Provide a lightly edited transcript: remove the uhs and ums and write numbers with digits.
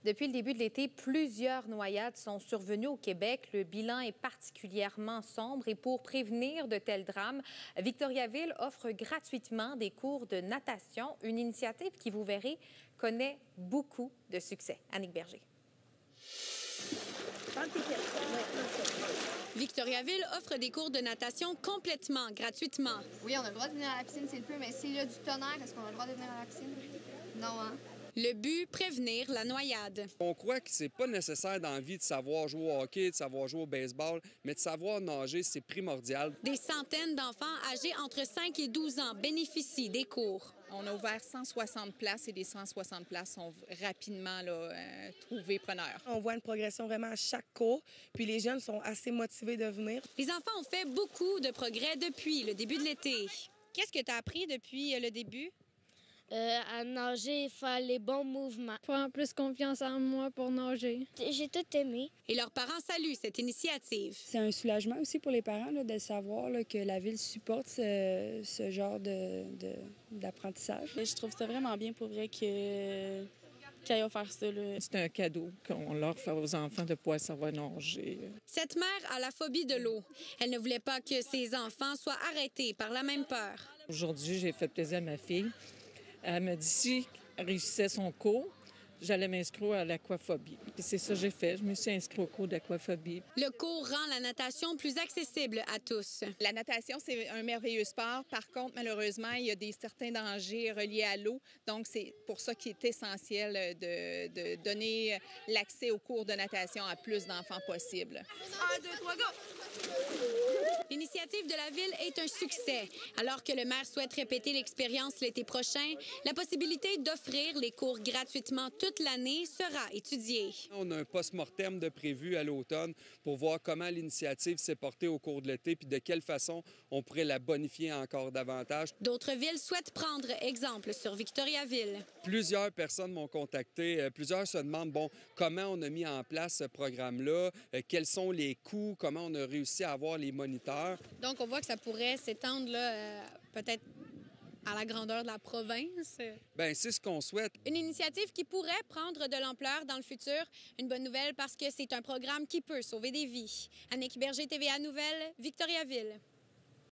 Depuis le début de l'été, plusieurs noyades sont survenues au Québec. Le bilan est particulièrement sombre et pour prévenir de tels drames, Victoriaville offre gratuitement des cours de natation, une initiative qui, vous verrez, connaît beaucoup de succès. Annick Berger. Victoriaville offre des cours de natation complètement gratuitement. Oui, on a le droit de venir à la piscine, c'est le peu, mais s'il y a du tonnerre, est-ce qu'on a le droit de venir à la piscine? Non, hein? Le but, prévenir la noyade. On croit que c'est pas nécessaire dans la vie de savoir jouer au hockey, de savoir jouer au baseball, mais de savoir nager, c'est primordial. Des centaines d'enfants âgés entre 5 et 12 ans bénéficient des cours. On a ouvert 160 places et les 160 places sont rapidement trouvées preneurs. On voit une progression vraiment à chaque cours, puis les jeunes sont assez motivés de venir. Les enfants ont fait beaucoup de progrès depuis le début de l'été. Qu'est-ce que tu as appris depuis le début? À nager, faire les bons mouvements. Prendre plus confiance en moi pour nager. J'ai tout aimé. Et leurs parents saluent cette initiative. C'est un soulagement aussi pour les parents là, de savoir là, que la ville supporte ce genre d'apprentissage. Je trouve ça vraiment bien pour vrai qu'ils aillent faire ça. C'est un cadeau qu'on leur fait aux enfants de pouvoir savoir nager. Cette mère a la phobie de l'eau. Elle ne voulait pas que ses enfants soient arrêtés par la même peur. Aujourd'hui, j'ai fait plaisir à ma fille. Elle m'a dit si elle réussissait son cours, j'allais m'inscrire à l'aquaphobie. Puis c'est ça que j'ai fait. Je me suis inscrite au cours d'aquaphobie. Le cours rend la natation plus accessible à tous. La natation, c'est un merveilleux sport. Par contre, malheureusement, il y a certains dangers reliés à l'eau. Donc, c'est pour ça qu'il est essentiel de donner l'accès aux cours de natation à plus d'enfants possible. 1, 2, 3, go! L'initiative de la Ville est un succès. Alors que le maire souhaite répéter l'expérience l'été prochain, la possibilité d'offrir les cours gratuitement toute l'année sera étudiée. On a un post-mortem de prévu à l'automne pour voir comment l'initiative s'est portée au cours de l'été puis de quelle façon on pourrait la bonifier encore davantage. D'autres villes souhaitent prendre exemple sur Victoriaville. Plusieurs personnes m'ont contacté. Plusieurs se demandent, comment on a mis en place ce programme-là, quels sont les coûts, comment on a réussi à avoir les moniteurs. Donc, on voit que ça pourrait s'étendre peut-être à la grandeur de la province. Bien, c'est ce qu'on souhaite. Une initiative qui pourrait prendre de l'ampleur dans le futur. Une bonne nouvelle parce que c'est un programme qui peut sauver des vies. Annick Berger, TVA Nouvelles, Victoriaville.